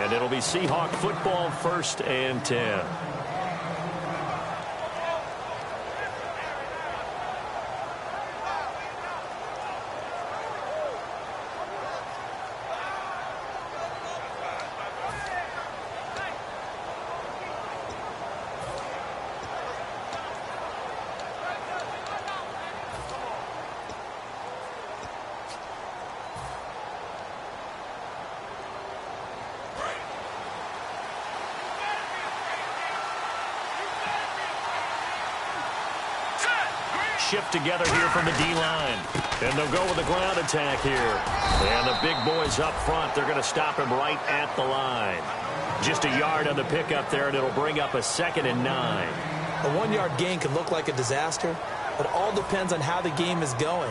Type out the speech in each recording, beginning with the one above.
And it'll be Seahawk football, 1st and 10. Shift together here from the D-line. And they'll go with the ground attack here. And the big boys up front, they're going to stop him right at the line. Just a yard on the pickup there, and it'll bring up a 2nd and 9. A 1-yard gain can look like a disaster, but it all depends on how the game is going.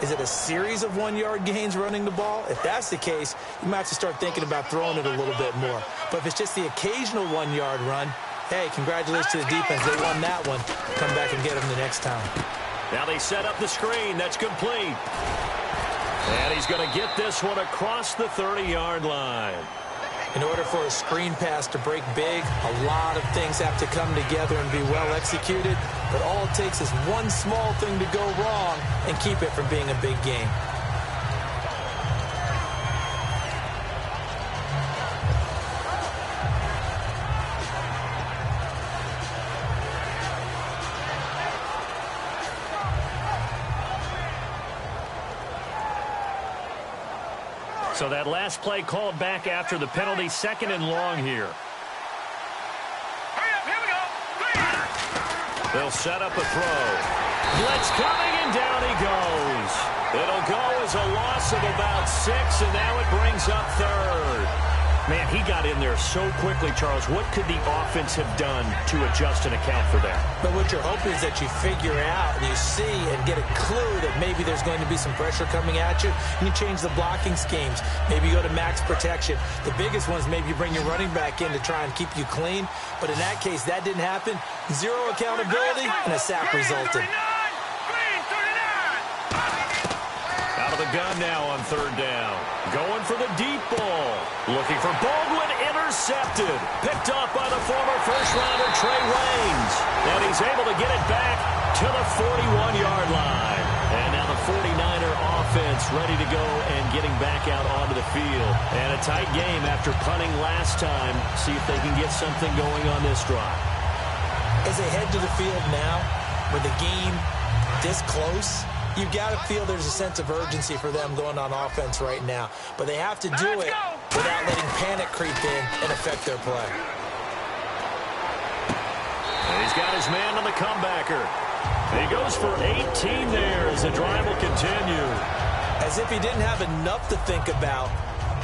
Is it a series of 1-yard gains running the ball? If that's the case, you might have to start thinking about throwing it a little bit more. But if it's just the occasional 1-yard run, hey, congratulations to the defense. They won that one. Come back and get them the next time. Now they set up the screen. That's complete. And he's going to get this one across the 30-yard line. In order for a screen pass to break big, a lot of things have to come together and be well executed. But all it takes is one small thing to go wrong and keep it from being a big game. So that last play called back after the penalty, 2nd and long here. Hurry up, here we go. They'll set up a throw. Blitz coming, and down he goes. It'll go as a loss of about 6, and now it brings up 3rd. Man, he got in there so quickly, Charles. What could the offense have done to adjust and account for that? But what you're hoping is that you figure out and you see and get a clue that maybe there's going to be some pressure coming at you, and you change the blocking schemes. Maybe you go to max protection. The biggest one is maybe you bring your running back in to try and keep you clean. But in that case, that didn't happen. 0 accountability, and a sack resulted. Out of the gun now on 3rd down. Going for the deep ball. Looking for Baldwin, intercepted. Picked off by the former first-rounder Trey Waynes. And he's able to get it back to the 41-yard line. And now the 49er offense ready to go and getting back out onto the field. And a tight game after punting last time. See if they can get something going on this drive. As they head to the field now, with the game this close, you've got to feel there's a sense of urgency for them going on offense right now. But they have to do it without letting panic creep in and affect their play. And he's got his man on the comebacker. He goes for 18 there as the drive will continue. As if he didn't have enough to think about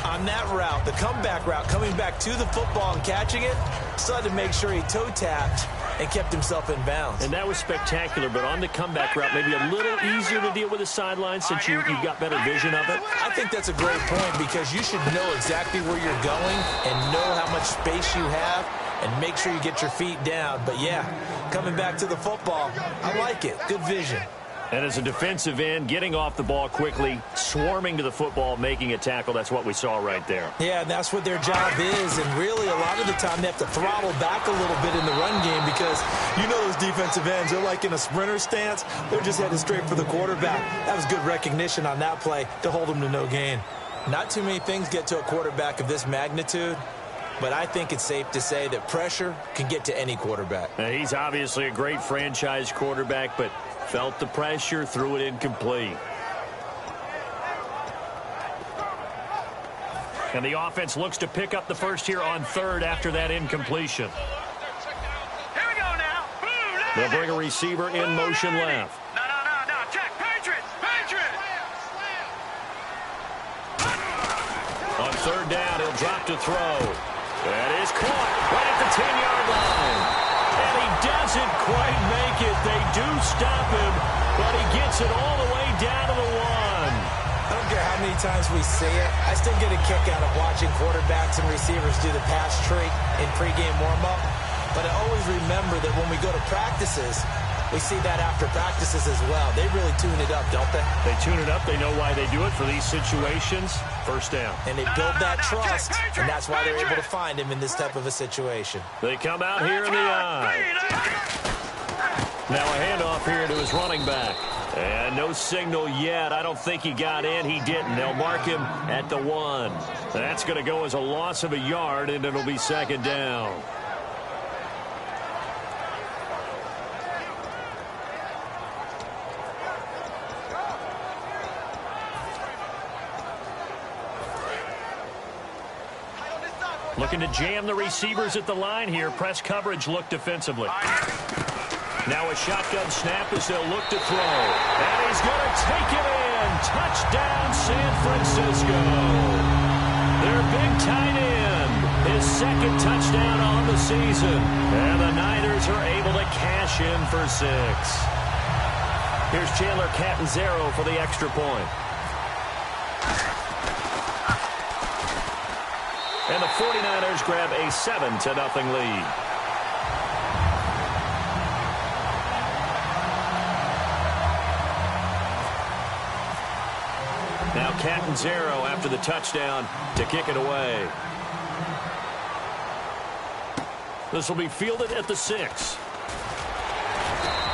on that route, the comeback route, coming back to the football and catching it, still had to make sure he toe-tapped and kept himself in bounds. And that was spectacular, but on the comeback route, maybe a little easier to deal with the sideline since you've got better vision of it. I think that's a great point because you should know exactly where you're going and know how much space you have and make sure you get your feet down. But, yeah, coming back to the football, I like it. Good vision. And as a defensive end, getting off the ball quickly, swarming to the football, making a tackle, that's what we saw right there. Yeah, and that's what their job is. And really, a lot of the time, they have to throttle back a little bit in the run game because you know those defensive ends, they're like in a sprinter stance. They're just headed straight for the quarterback. That was good recognition on that play to hold them to no gain. Not too many things get to a quarterback of this magnitude, but I think it's safe to say that pressure can get to any quarterback. Now, he's obviously a great franchise quarterback, but felt the pressure, threw it incomplete. And the offense looks to pick up the first here on 3rd after that incompletion. Here we go now. They'll bring a receiver in motion left. No. Check. Patriots. On 3rd down, he'll drop to throw. That is caught right at the 10-yard line. And he doesn't quite make it. They do stop him, but he gets it all the way down to the 1. I don't care how many times we see it. I still get a kick out of watching quarterbacks and receivers do the pass tree in pregame warm-up. But I always remember that when we go to practices, We see that after practices as well. They really tune it up, don't they? They tune it up. They know why they do it for these situations. First down. And they build that trust, and that's why they're able to find him in this type of a situation. They come out here in the eye. Now a handoff here to his running back. And no signal yet. I don't think he got in. He didn't. They'll mark him at the 1. That's going to go as a loss of a yard, and it'll be second down. Looking to jam the receivers at the line here. Press coverage look defensively. Now a shotgun snap as they'll look to throw. And he's going to take it in. Touchdown, San Francisco. Their big tight end. His second touchdown on the season. And the Niners are able to cash in for 6. Here's Chandler Catanzaro for the extra point. And the 49ers grab a 7-0 lead. Now Catanzaro after the touchdown to kick it away. This will be fielded at the 6.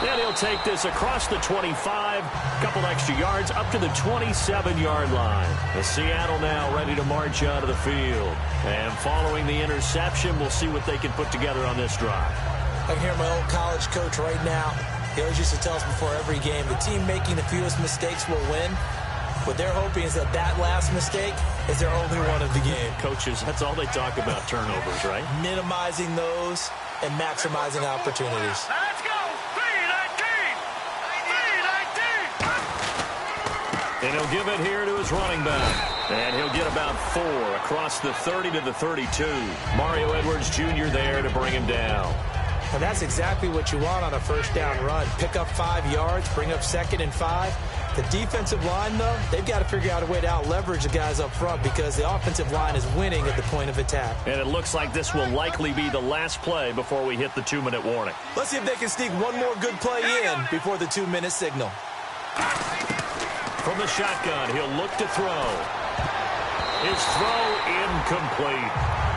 And he'll take this across the 25, couple extra yards up to the 27-yard line. The Seattle now ready to march out of the field. And following the interception, we'll see what they can put together on this drive. I can hear my old college coach right now. He always used to tell us before every game, the team making the fewest mistakes will win. What they're hoping is that last mistake is their only one of the game. Coaches, that's all they talk about, turnovers, right? Minimizing those and maximizing opportunities. Let's go. 3-19. 3-19. And he'll give it here to his running back. And he'll get about 4 across the 30 to the 32. Mario Edwards Jr. there to bring him down. And that's exactly what you want on a first down run. Pick up 5 yards, bring up 2nd and 5. The defensive line, though, they've got to figure out a way to out-leverage the guys up front because the offensive line is winning at the point of attack. And it looks like this will likely be the last play before we hit the 2-minute warning. Let's see if they can sneak one more good play in before the 2-minute signal. From the shotgun, he'll look to throw. His throw incomplete.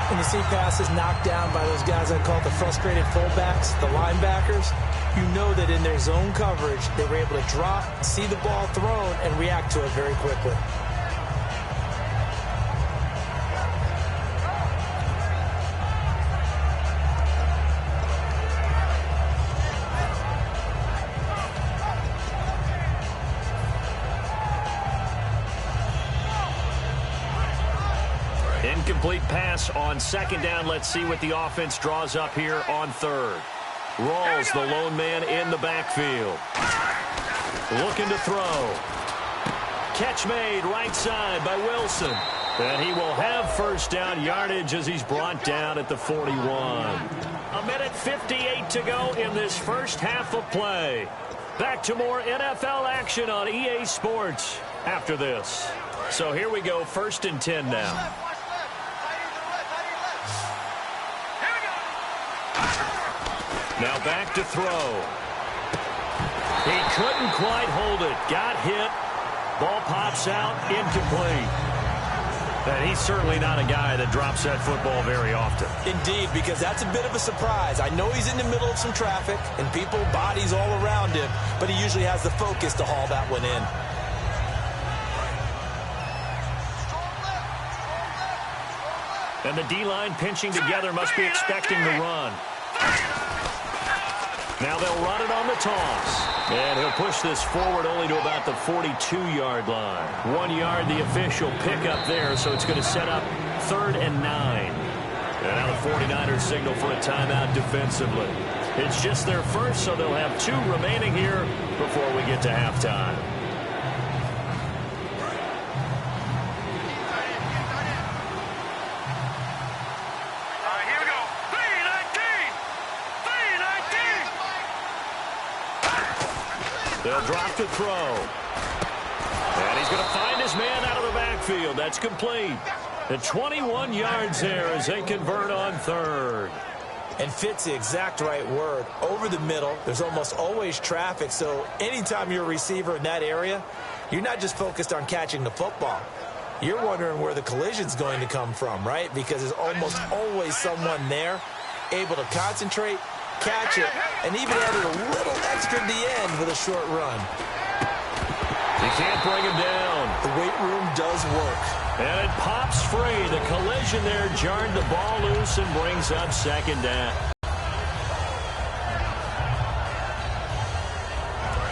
When you see passes knocked down by those guys I call the frustrated fullbacks, the linebackers, you know that in their zone coverage, they were able to drop, see the ball thrown, and react to it very quickly. Incomplete pass on second down. Let's see what the offense draws up here on third. Rawls, the lone man in the backfield. Looking to throw. Catch made right side by Wilson. And he will have first down yardage as he's brought down at the 41. 1:58 to go in this first half of play. Back to more NFL action on EA Sports after this. So here we go, 1st and 10 now. Now back to throw. He couldn't quite hold it. Got hit. Ball pops out. Incomplete. And he's certainly not a guy that drops that football very often. Indeed, because that's a bit of a surprise. I know he's in the middle of some traffic and people, bodies all around him, but he usually has the focus to haul that one in. And the D-line pinching together must be expecting the run. Now they'll run it on the toss. And he'll push this forward only to about the 42-yard line. 1 yard, the official pickup there, so it's going to set up 3rd and 9. And now the 49ers signal for a timeout defensively. It's just their first, so they'll have 2 remaining here before we get to halftime. They'll drop to throw. And he's going to find his man out of the backfield. That's complete. And 21 yards there as they convert on 3rd. And fit's the exact right word. Over the middle, there's almost always traffic, so anytime you're a receiver in that area, you're not just focused on catching the football. You're wondering where the collision's going to come from, right? Because there's almost always someone there able to concentrate, catch it, and even added a little extra at the end with a short run. You can't bring him down. The weight room does work. And it pops free. The collision there jarred the ball loose and brings up second down.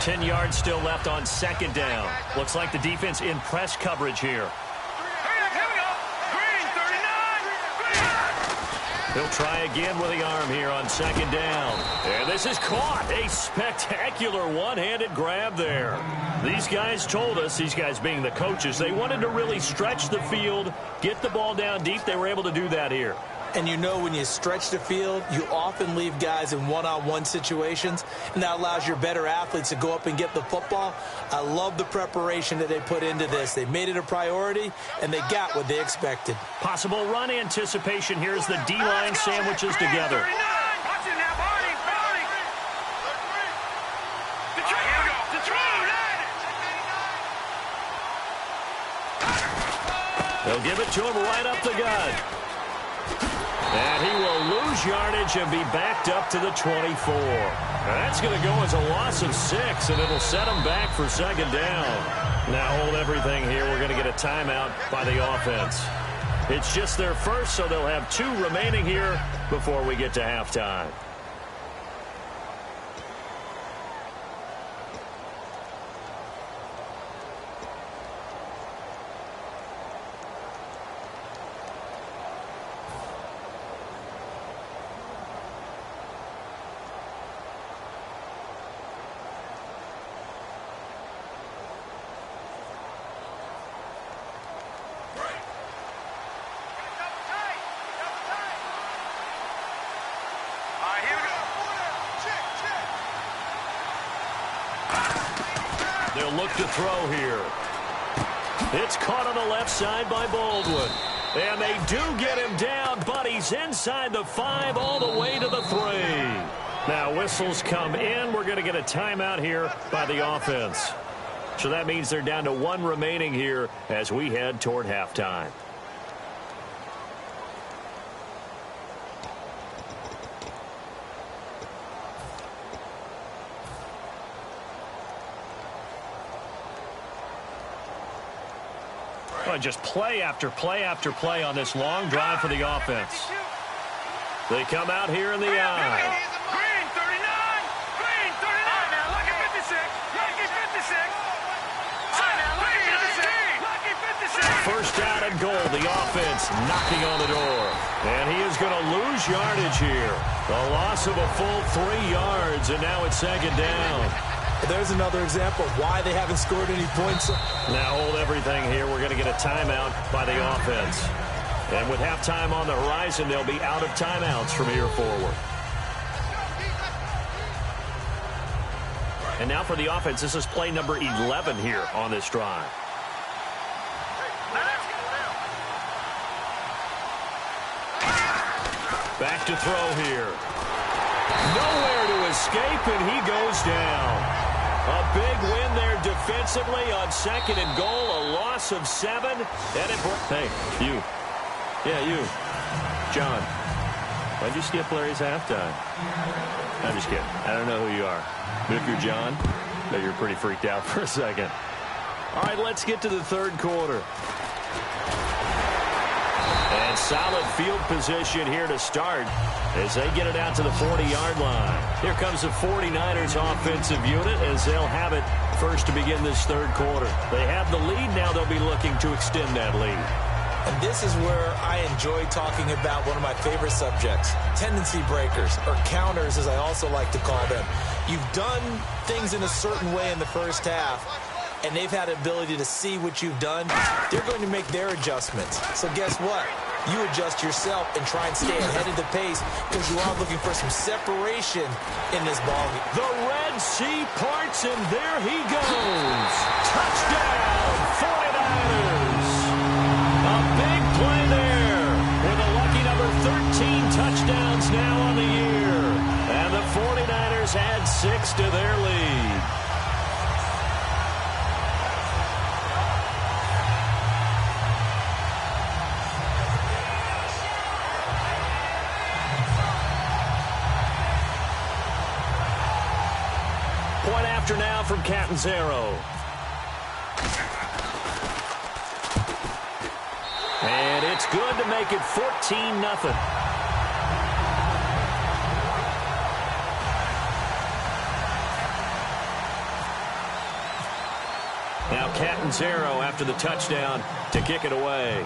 10 yards still left on second down. Looks like the defense in press coverage here. Here we go. Green, 39. Green. He'll try again with the arm here on second down. And this is caught. A spectacular one-handed grab there. These guys told us, these guys being the coaches, they wanted to really stretch the field, get the ball down deep. They were able to do that here. And you know when you stretch the field, you often leave guys in one-on-one situations, and that allows your better athletes to go up and get the football. I love the preparation that they put into this. They made it a priority, and they got what they expected. Possible run anticipation here as the D-line sandwiches together. Watch it now, Barney. They'll give it to him right up the gut. And he will lose yardage and be backed up to the 24. That's going to go as a loss of 6, and it'll set him back for second down. Now hold everything here. We're going to get a timeout by the offense. It's just their first, so they'll have 2 remaining here before we get to halftime. They'll look to throw here. It's caught on the left side by Baldwin. And they do get him down, but he's inside the 5 all the way to the 3. Now whistles come in. We're going to get a timeout here by the offense. So that means they're down to 1 remaining here as we head toward halftime. Well, just play after play after play on this long drive for the offense. They come out here in the eye. Green, 39. Green, 39. Now, lucky 56. Lucky 56. Now, lucky 56. Lucky 56. First down and goal. The offense knocking on the door. And he is going to lose yardage here. A loss of a full 3 yards, and now it's second down. There's another example of why they haven't scored any points. Now hold everything here. We're going to get a timeout by the offense. And with halftime on the horizon, they'll be out of timeouts from here forward. And now for the offense, this is play number 11 here on this drive. Back to throw here. Nowhere to escape, and he goes down. A big win there defensively on second and goal. A loss of 7. And hey, you. Yeah, you. John. Why'd you skip Larry's halftime? I'm just kidding. I don't know who you are. But if you're John, but you're pretty freaked out for a second. All right, let's get to the third quarter. And solid field position here to start as they get it out to the 40-yard line. Here comes the 49ers offensive unit as they'll have it first to begin this third quarter. They have the lead. Now they'll be looking to extend that lead. And this is where I enjoy talking about one of my favorite subjects, tendency breakers, or counters as I also like to call them. You've done things in a certain way in the first half, and they've had the ability to see what you've done. They're going to make their adjustments. So guess what? You adjust yourself and try and stay ahead of the pace because you are looking for some separation in this ball game. The Red Sea parts, and there he goes. Touchdown, 49ers. A big play there with a lucky number 13 touchdowns now on the year. to their lead. Point after now from Catanzaro. And it's good to make it 14-0. Now Catanzaro after the touchdown to kick it away.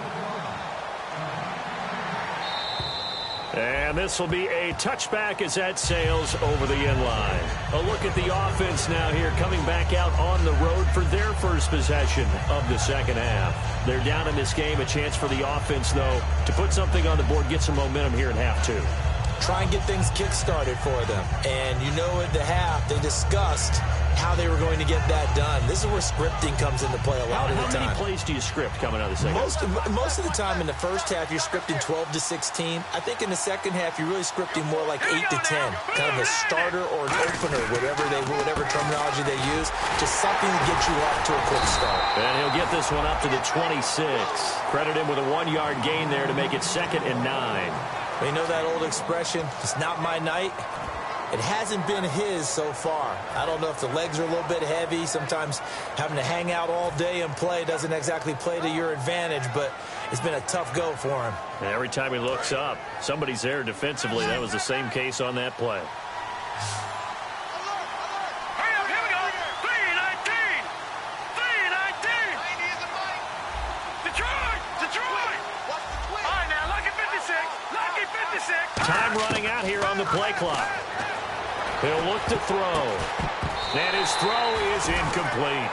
And this will be a touchback as that sails over the end line. A look at the offense now here, coming back out on the road for their first possession of the second half. They're down in this game. A chance for the offense, though, to put something on the board, get some momentum here in half two. Try and get things kick-started for them. And you know at the half, they discussed how they were going to get that done. This is where scripting comes into play a lot of the time. How many plays do you script coming out of the second half? Most of the time in the first half, you're scripting 12 to 16. I think in the second half, you're really scripting more like 8 to 10. Kind of a starter or an opener, whatever terminology they use. Just something to get you off to a quick start. And he'll get this one up to the 26. Credit him with a 1-yard gain there to make it 2nd and 9. You know that old expression, it's not my night? It hasn't been his so far. I don't know if the legs are a little bit heavy. Sometimes having to hang out all day and play doesn't exactly play to your advantage, but it's been a tough go for him. And every time he looks up, somebody's there defensively. That was the same case on that play. Time running out here on the play clock. He'll look to throw. And his throw is incomplete.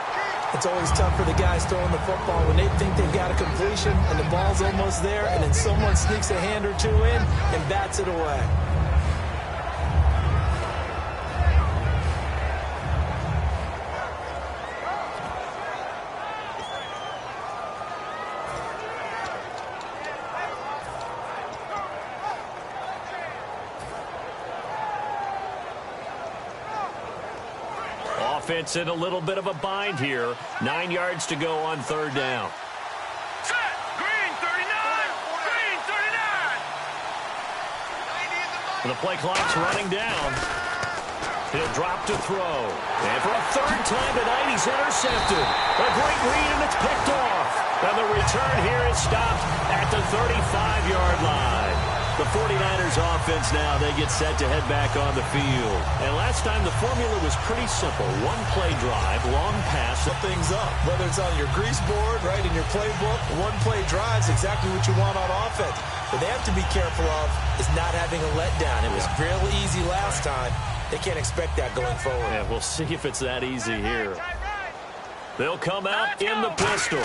It's always tough for the guys throwing the football when they think they've got a completion and the ball's almost there, and then someone sneaks a hand or two in and bats it away. Offense in a little bit of a bind here. 9 yards to go on 3rd down. Set. Green 39. Green 39. The play clock's running down. He'll drop to throw. And for a 3rd time tonight, he's intercepted. A great read, and it's picked off. And the return here is stopped at the 35-yard line. The 49ers offense now, they get set to head back on the field. And last time the formula was pretty simple. 1-play drive, long pass, Set things up. Whether it's on your grease board, right, in your playbook, 1-play drive is exactly what you want on offense. What they have to be careful of is not having a letdown. It was real easy last time. They can't expect that going forward. Yeah, we'll see if it's that easy here. They'll come out in the pistol.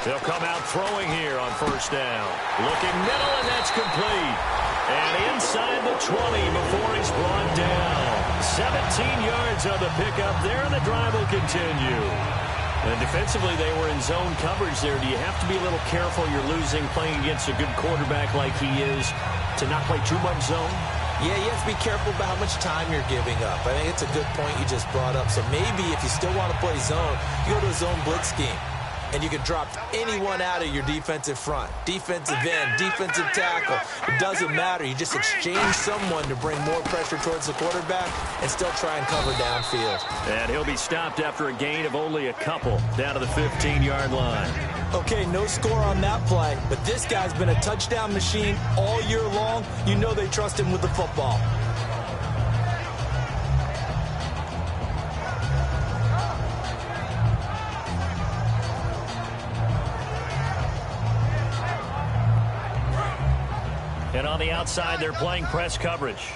They'll come out throwing here on 1st down. Looking middle, and that's complete. And inside the 20 before he's brought down. 17 yards on the pickup there, and the drive will continue. And defensively, they were in zone coverage there. Do you have to be a little careful? You're losing playing against a good quarterback like he is to not play too much zone? Yeah, you have to be careful about how much time you're giving up. I think it's a good point you just brought up. So maybe if you still want to play zone, you go to a zone blitz scheme. And you can drop anyone out of your defensive front. Defensive end, defensive tackle. It doesn't matter. You just exchange someone to bring more pressure towards the quarterback and still try and cover downfield. And he'll be stopped after a gain of only a couple down to the 15-yard line. Okay, no score on that play, but this guy's been a touchdown machine all year long. You know they trust him with the football. And on the outside, they're playing press coverage.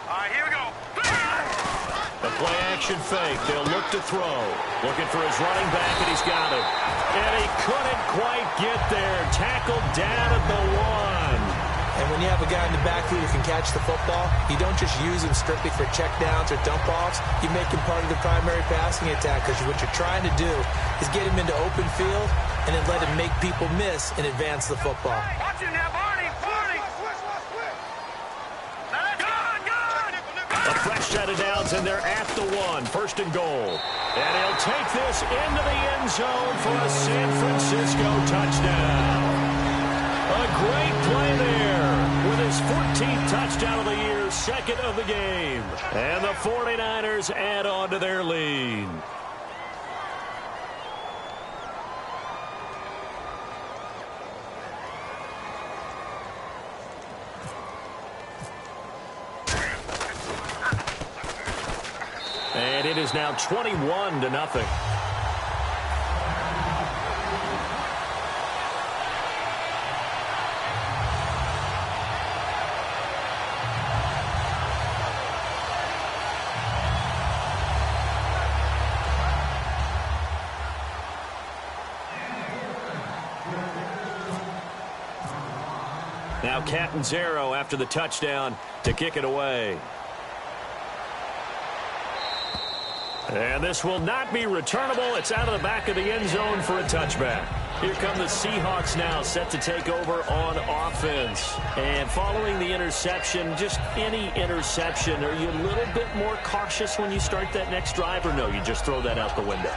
All right, here we go. The play-action fake. They'll look to throw. Looking for his running back, and he's got it. And he couldn't quite get there. Tackled down at the 1. And when you have a guy in the backfield who can catch the football, you don't just use him strictly for checkdowns or dump-offs. You make him part of the primary passing attack, because what you're trying to do is get him into open field and then let him make people miss and advance the football. Watch him now, Barney. Barney. Let's go. fresh set of downs, and they're at the 1. First and goal. And he'll take this into the end zone for a San Francisco touchdown. A great play there with his 14th touchdown of the year, second of the game. And the 49ers add on to their lead. And it is now 21-0. Now Catanzaro after the touchdown to kick it away. And this will not be returnable. It's out of the back of the end zone for a touchback. Here come the Seahawks now, set to take over on offense. And following the interception, just any interception, are you a little bit more cautious when you start that next drive, or no, you just throw that out the window?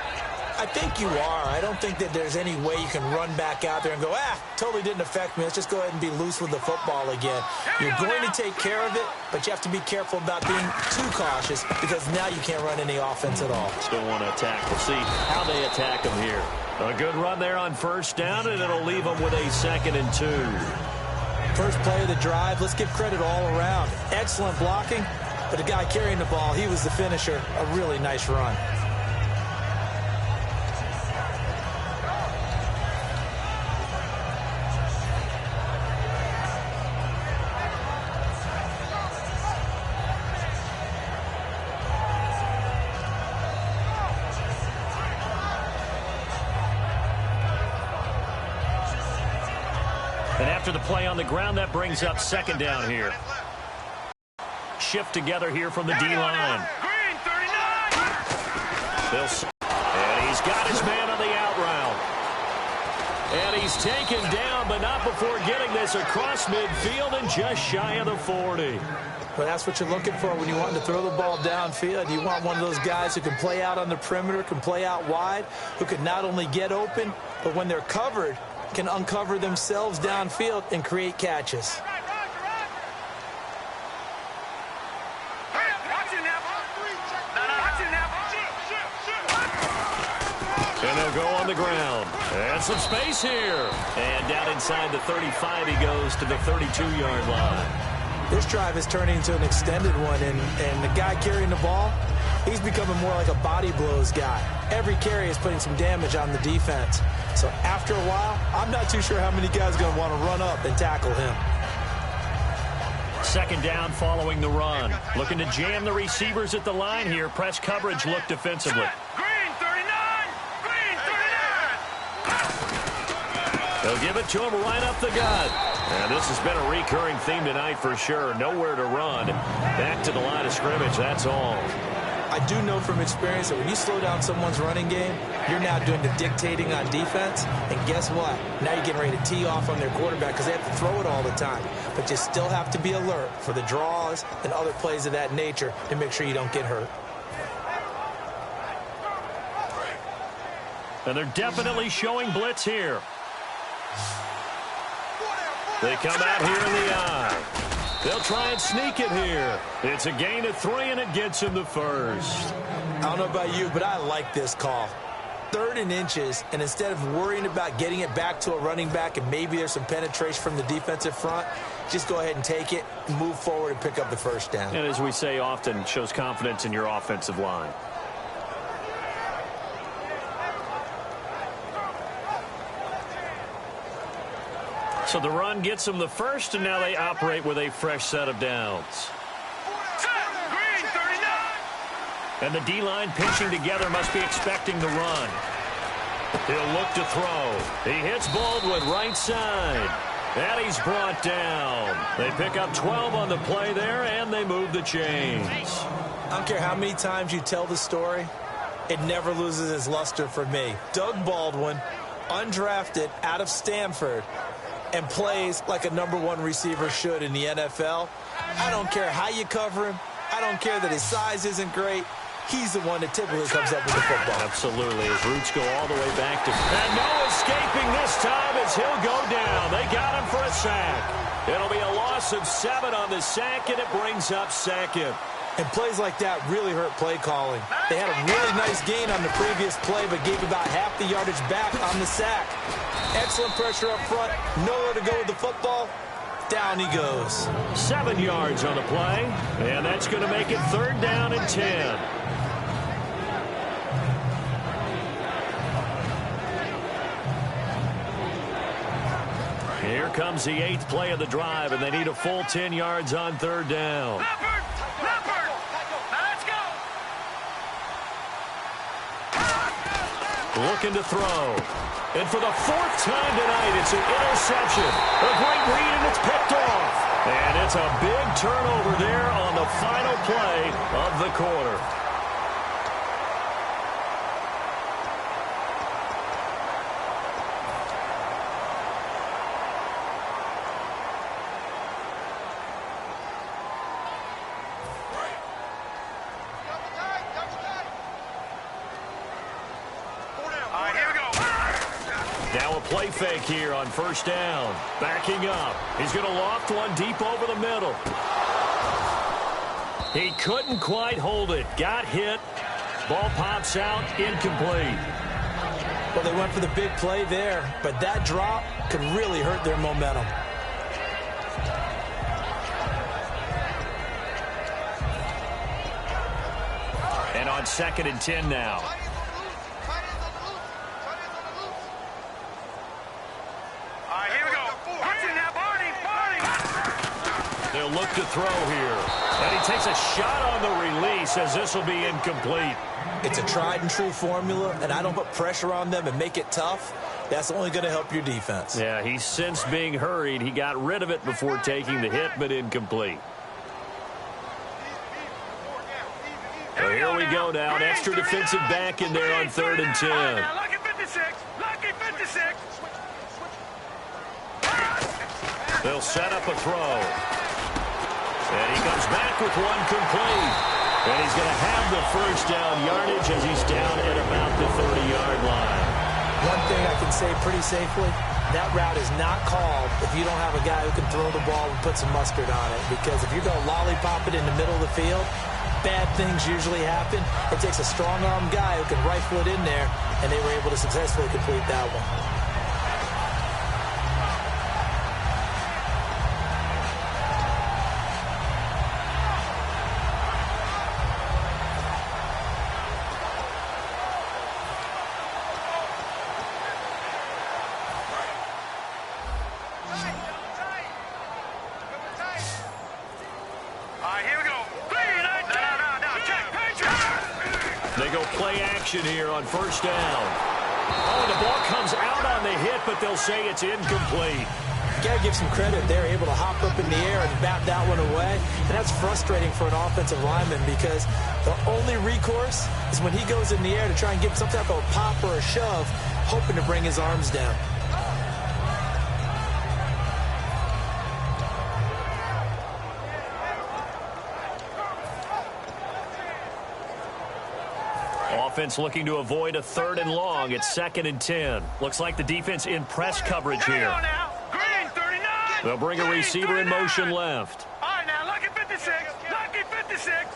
I think you are. I don't think that there's any way you can run back out there and go, totally didn't affect me. Let's just go ahead and be loose with the football again. You're going to take care of it, but you have to be careful about being too cautious because now you can't run any offense at all. Still want to attack. We'll see how they attack them here. A good run there on first down, and it'll leave them with a 2nd and 2. First play of the drive, let's give credit all around. Excellent blocking, but the guy carrying the ball, he was the finisher. A really nice run. And after the play on the ground, that brings up 2nd down here. Shift together here from the D-line. And he's got his man on the out route. And he's taken down, but not before getting this across midfield and just shy of the 40. Well, that's what you're looking for when you want to throw the ball downfield. You want one of those guys who can play out on the perimeter, can play out wide, who can not only get open, but when they're covered, can uncover themselves downfield and create catches. And they'll go on the ground. And some space here. And down inside the 35, he goes to the 32-yard line. This drive is turning into an extended one, and the guy carrying the ball, he's becoming more like a body blows guy. Every carry is putting some damage on the defense. So after a while, I'm not too sure how many guys are going to want to run up and tackle him. 2nd down following the run. Looking to jam the receivers at the line here. Press coverage look defensively. Green 39! Green 39! They'll give it to him right up the gut. And this has been a recurring theme tonight for sure. Nowhere to run. Back to the line of scrimmage, that's all. I do know from experience that when you slow down someone's running game, you're now doing the dictating on defense. And guess what? Now you're getting ready to tee off on their quarterback because they have to throw it all the time. But you still have to be alert for the draws and other plays of that nature to make sure you don't get hurt. And they're definitely showing blitz here. They come out here in the eye. They'll try and sneak it here. It's a gain of 3, and it gets him the first. I don't know about you, but I like this call. 3rd and inches, and instead of worrying about getting it back to a running back and maybe there's some penetration from the defensive front, just go ahead and take it, move forward, and pick up the first down. And as we say often, shows confidence in your offensive line. So the run gets them the first, and now they operate with a fresh set of downs. Green 39! And the D-line pinching together must be expecting the run. He'll look to throw. He hits Baldwin right side. And he's brought down. They pick up 12 on the play there, and they move the chains. I don't care how many times you tell the story, it never loses its luster for me. Doug Baldwin, undrafted out of Stanford, and plays like a #1 receiver should in the NFL. I don't care how you cover him. I don't care that his size isn't great. He's the one that typically comes up with the football. Absolutely. His roots go all the way back to... And no escaping this time as he'll go down. They got him for a sack. It'll be a loss of 7 on the sack, and it brings up second. And plays like that really hurt play calling. They had a really nice gain on the previous play, but gave about half the yardage back on the sack. Excellent pressure up front. Nowhere to go with the football. Down he goes. 7 yards on the play, and that's going to make it 3rd down and 10. Here comes the 8th play of the drive, and they need a full 10 yards on 3rd down. Leopard! Leopard! Now let's go! Looking to throw. And for the 4th time tonight, it's an interception. A great read, and it's picked off. And it's a big turnover there on the final play of the quarter. Now a play fake here on 1st down. Backing up. He's going to loft one deep over the middle. He couldn't quite hold it. Got hit. Ball pops out. Incomplete. Well, they went for the big play there, but that drop could really hurt their momentum. And on 2nd and 10 now. They'll look to throw here. And he takes a shot on the release as this will be incomplete. It's a tried and true formula, and I don't put pressure on them and make it tough. That's only going to help your defense. Yeah, he's since being hurried. He got rid of it before taking the hit, but incomplete. So here we go now. An extra defensive back in there on 3rd and 10. Lucky 56. Lucky 56. They'll set up a throw. And he comes back with one complete. And he's going to have the 1st down yardage as he's down at about the 30-yard line. One thing I can say pretty safely, that route is not called if you don't have a guy who can throw the ball and put some mustard on it. Because if you're going to lollipop it in the middle of the field, bad things usually happen. It takes a strong-arm guy who can rifle it in there, and they were able to successfully complete that one. They go play action here on 1st down. Oh, the ball comes out on the hit, but they'll say it's incomplete. You got to give some credit. They're able to hop up in the air and bat that one away. And that's frustrating for an offensive lineman because the only recourse is when he goes in the air to try and get some type of a pop or a shove, hoping to bring his arms down. Offense looking to avoid a 3rd and long. It's 2nd and 10. Looks like the defense in press coverage here. Green 39. They'll bring a receiver in motion left. All right, now, lucky 56. Lucky 56.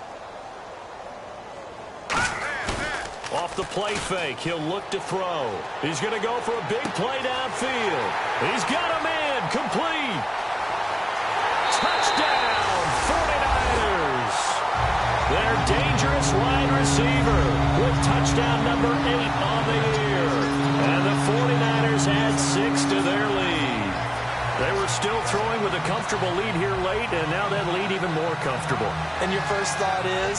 Off the play fake, he'll look to throw. He's going to go for a big play downfield. He's got a man, complete. Touchdown, 49ers. Their dangerous wide receiver with touchdown number 8 on the year. And the 49ers add 6 to their lead. They were still throwing with a comfortable lead here late, and now that lead even more comfortable. And your first thought is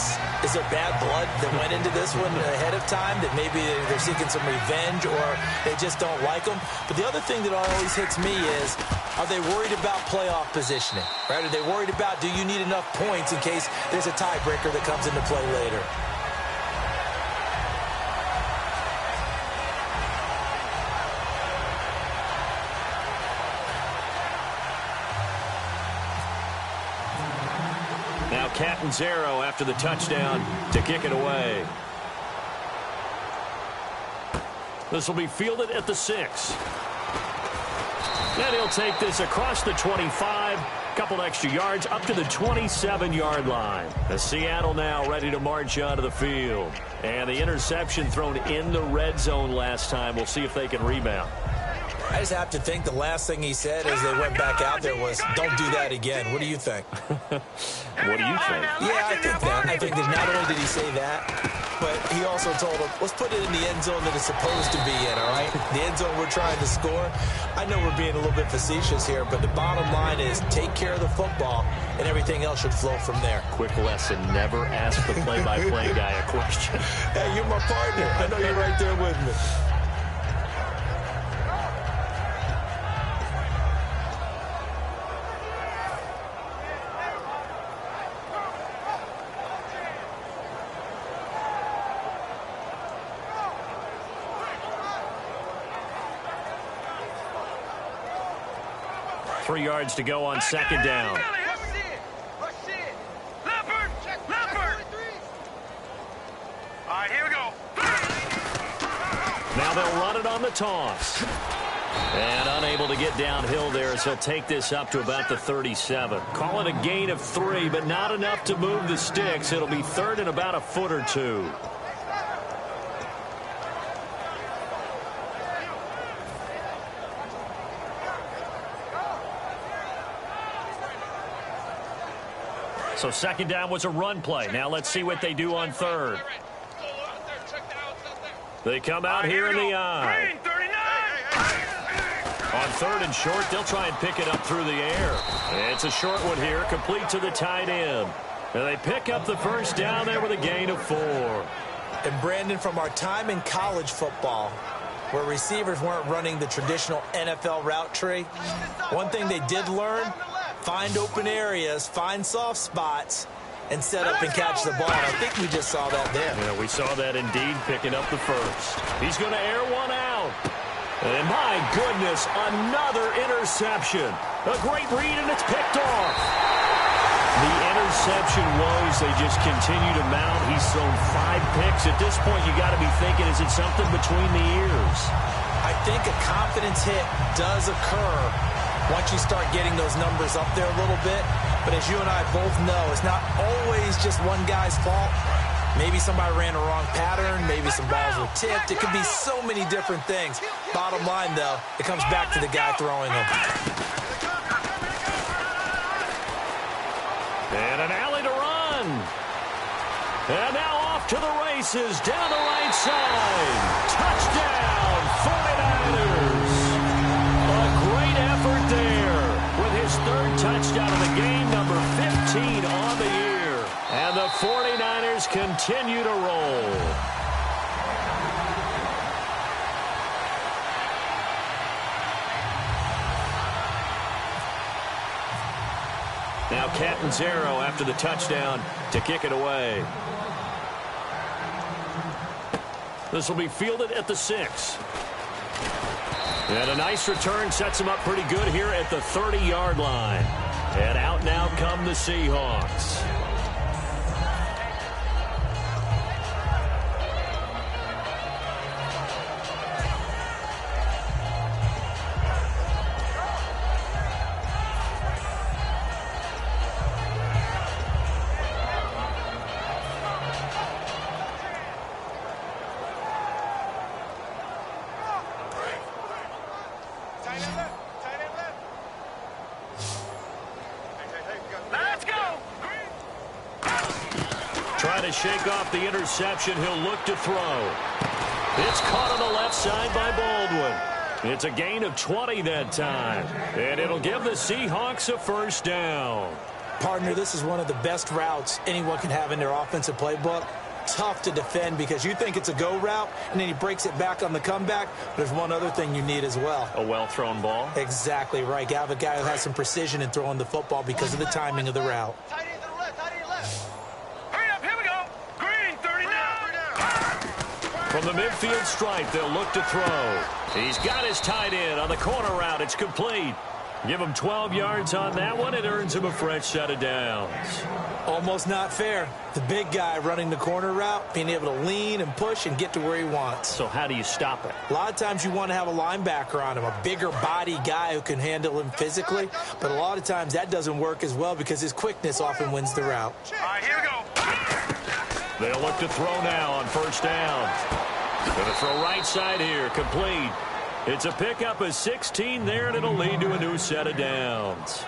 there bad blood that went into this one ahead of time, that maybe they're seeking some revenge or they just don't like them? But the other thing that always hits me is, are they worried about playoff positioning? Right? Are they worried about, do you need enough points in case there's a tiebreaker that comes into play later? Now Catanzaro after the touchdown to kick it away. This will be fielded at the 6. And he'll take this across the 25. Couple extra yards up to the 27-yard line. The Seattle now ready to march onto the field. And the interception thrown in the red zone last time. We'll see if they can rebound. I just have to think the last thing he said as they went back out there was, don't do that again. What do you think? What do you think? Yeah, I think that. I think that not only did he say that, but he also told him, let's put it in the end zone that it's supposed to be in, all right? The end zone we're trying to score. I know we're being a little bit facetious here, but the bottom line is take care of the football, and everything else should flow from there. Quick lesson, never ask the play-by-play guy a question. Hey, you're my partner. I know you're right there with me. Three yards to go on second down. All right, here we go. Now they'll run it on the toss. And unable to get downhill there, so he'll take this up to about the 37. Call it a gain of 3, but not enough to move the sticks. It'll be third and about a foot or two. So second down was a run play. Now let's see what they do on third. They come out here in the eye. On third and short, they'll try and pick it up through the air. It's a short one here, complete to the tight end. And they pick up the first down there with a gain of 4. And Brandon, from our time in college football, where receivers weren't running the traditional NFL route tree, one thing they did learn, find open areas, find soft spots, and set up and catch the ball. And I think we just saw that there. Yeah, we saw that indeed, picking up the first. He's going to air one out. And my goodness, another interception. A great read, and it's picked off. The interception woes, they just continue to mount. He's thrown 5 picks. At this point, you got to be thinking, is it something between the ears? I think a confidence hit does occur once you start getting those numbers up there a little bit. But as you and I both know, it's not always just one guy's fault. Maybe somebody ran a wrong pattern. Maybe some balls were tipped. It could be so many different things. Bottom line, though, it comes back to the guy throwing them. And an alley to run. And now off to the races down the right side. Touchdown, 49ers. A great effort there with his third touchdown of the game, number 15 on the year. And the 49ers continue to roll. Now Catanzaro after the touchdown to kick it away. This will be fielded at the 6. And a nice return sets him up pretty good here at the 30-yard line. And out now come the Seahawks. Trying to shake off the interception. He'll look to throw. It's caught on the left side by Baldwin. It's a gain of 20 that time. And it'll give the Seahawks a first down. Partner, this is one of the best routes anyone can have in their offensive playbook. Tough to defend because you think it's a go route, and then he breaks it back on the comeback. There's one other thing you need as well. A well-thrown ball? Exactly right. You have a guy who has some precision in throwing the football because of the timing of the route. From the midfield stripe, they'll look to throw. He's got his tight end on the corner route. It's complete. Give him 12 yards on that one. It earns him a fresh set of downs. Almost not fair. The big guy running the corner route, being able to lean and push and get to where he wants. So how do you stop it? A lot of times you want to have a linebacker on him, a bigger body guy who can handle him physically. But a lot of times that doesn't work as well because his quickness often wins the route. All right, here we go. They'll look to throw now on first down. Going to throw right side here, complete. It's a pickup of 16 there, and it'll lead to a new set of downs.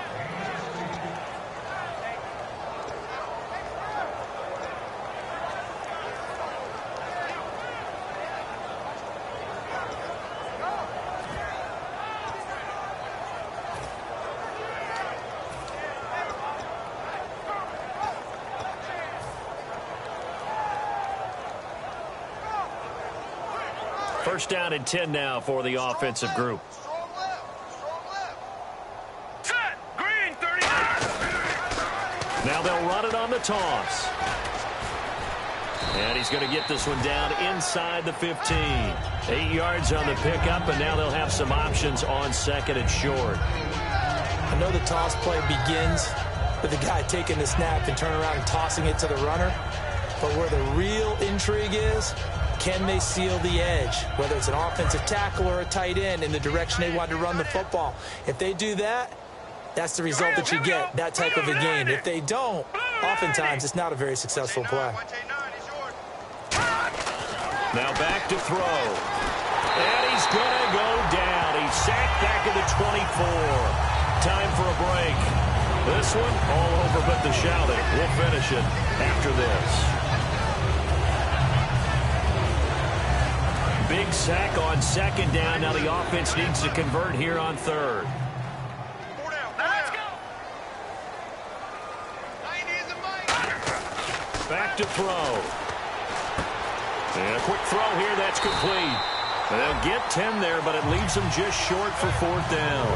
First down and 10 now for the offensive group. Set. Green, 39. Now they'll run it on the toss. And he's going to get this one down inside the 15. 8 yards on the pickup, and now they'll have some options on second and short. I know the toss play begins with the guy taking the snap and turning around and tossing it to the runner. But where the real intrigue is, can they seal the edge, whether it's an offensive tackle or a tight end, in the direction they want to run the football? If they do that, that's the result that you get, that type of a game. If they don't, oftentimes it's not a very successful play. Now back to throw. And he's going to go down. He's sacked back at the 24. Time for a break. This one all over but the shouting. We'll finish it after this. Big sack on second down. Now the offense needs to convert here on third. Let's go. Back to throw. And a quick throw here. That's complete. They'll get 10 there, but it leaves them just short for fourth down.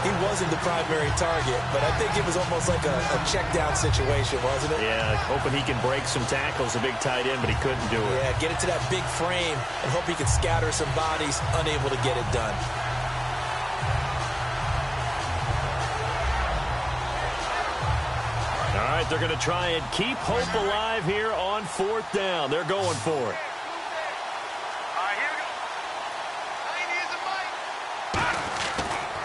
He wasn't the primary target, but I think it was almost like a check down situation, wasn't it? Yeah, hoping he can break some tackles, a big tight end, but he couldn't do it. Yeah, get it to that big frame and hope he can scatter some bodies, unable to get it done. All right, they're going to try and keep hope alive here on fourth down. They're going for it.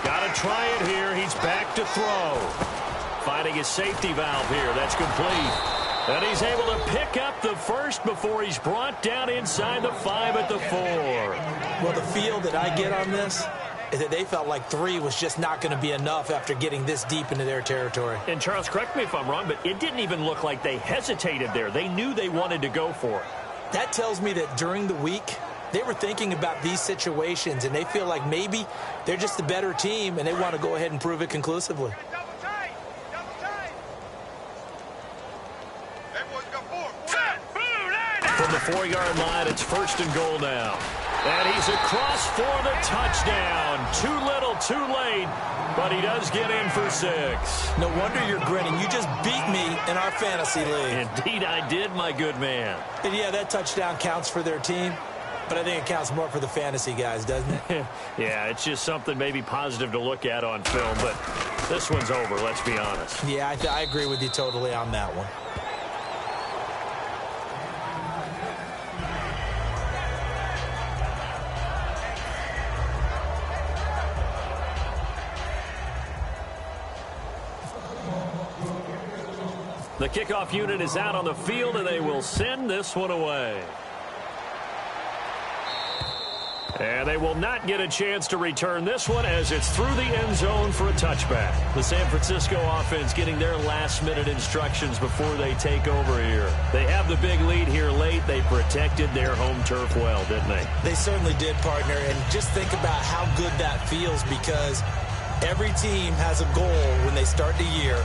Got to try it here. He's back to throw. Finding his safety valve here. That's complete. And he's able to pick up the first before he's brought down inside the 5 at the 4. Well, the feel that I get on this is that they felt like 3 was just not going to be enough after getting this deep into their territory. And Charles, correct me if I'm wrong, but it didn't even look like they hesitated there. They knew they wanted to go for it. That tells me that during the week, they were thinking about these situations, and they feel like maybe they're just the better team, and they want to go ahead and prove it conclusively. From the 4-yard line, it's first and goal now. And he's across for the touchdown. Too little, too late, but he does get in for 6. No wonder you're grinning. You just beat me in our fantasy league. Indeed I did, my good man. And yeah, that touchdown counts for their team, but I think it counts more for the fantasy guys, doesn't it? Yeah, it's just something maybe positive to look at on film, but this one's over, let's be honest. Yeah, I agree with you totally on that one. The kickoff unit is out on the field, and they will send this one away. And they will not get a chance to return this one as it's through the end zone for a touchback. The San Francisco offense getting their last-minute instructions before they take over here. They have the big lead here late. They protected their home turf well, didn't they? They certainly did, partner. And just think about how good that feels, because every team has a goal when they start the year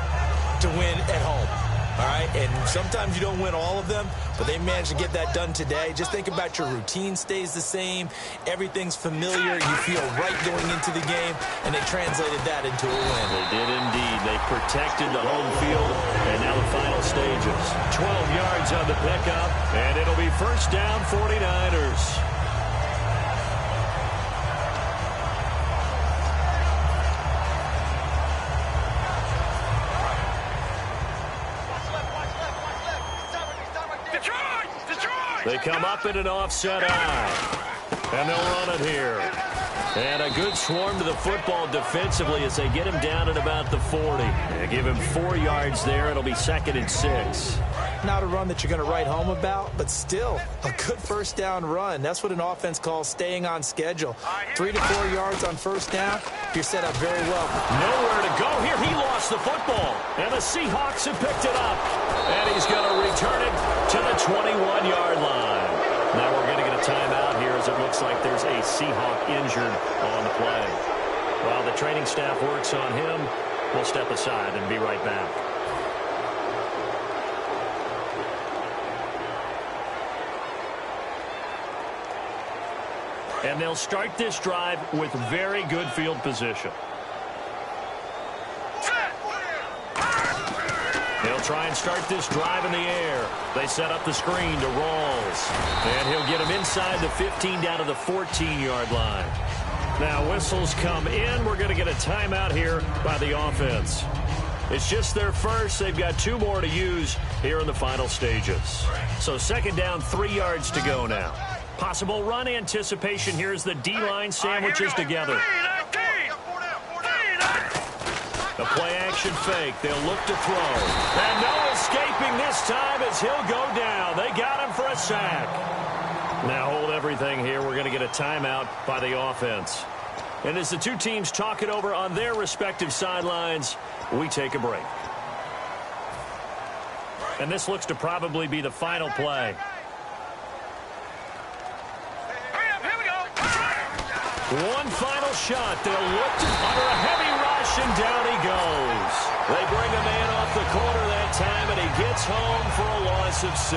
to win at home. All right, and sometimes you don't win all of them, but they managed to get that done today. Just think about your routine stays the same. Everything's familiar. You feel right going into the game, and they translated that into a win. They did indeed. They protected the home field, and now the final stages. 12 yards on the pickup, and it'll be first down 49ers. They come up in an offset eye. And they'll run it here. And a good swarm to the football defensively as they get him down at about the 40. They give him 4 yards there. It'll be 2nd and 6. Not a run that you're going to write home about, but still a good first down run. That's what an offense calls staying on schedule. 3 to 4 yards on first down, you're set up very well. Nowhere to go here. He lost the football. And the Seahawks have picked it up. And he's going to return it to the 21-yard line. Now we're going to get a timeout here as it looks like there's a Seahawk injured on the play. While the training staff works on him, we'll step aside and be right back. And they'll start this drive with very good field position. They'll try and start this drive in the air. They set up the screen to Rawls. And he'll get him inside the 15 down to the 14-yard line. Now whistles come in. We're going to get a timeout here by the offense. It's just their first. They've got 2 more to use here in the final stages. So 2nd down, 3 yards to go now. Possible run anticipation here as the D-line sandwiches together. The play-action fake. They'll look to throw. And no escaping this time as he'll go down. They got him for a sack. Now hold everything here. We're going to get a timeout by the offense. And as the 2 teams talk it over on their respective sidelines, we take a break. And this looks to probably be the final play. One final shot. They'll look to under a heavy rush, and down he goes. They bring a man off the corner that time, and he gets home for a loss of 6.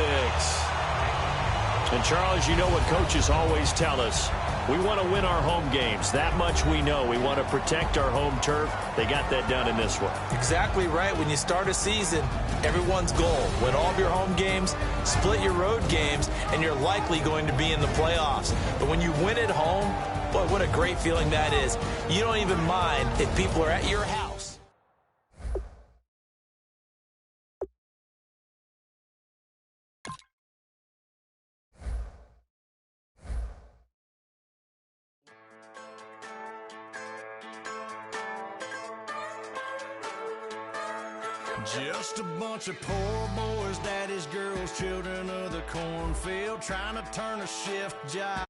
And, Charles, you know what coaches always tell us. We want to win our home games. That much we know. We want to protect our home turf. They got that done in this one. Exactly right. When you start a season, everyone's goal, win all of your home games, split your road games, and you're likely going to be in the playoffs. But when you win at home, boy, what a great feeling that is. You don't even mind if people are at your house. Just a bunch of poor boys, daddy's girls, children of the cornfield, trying to turn a shift job.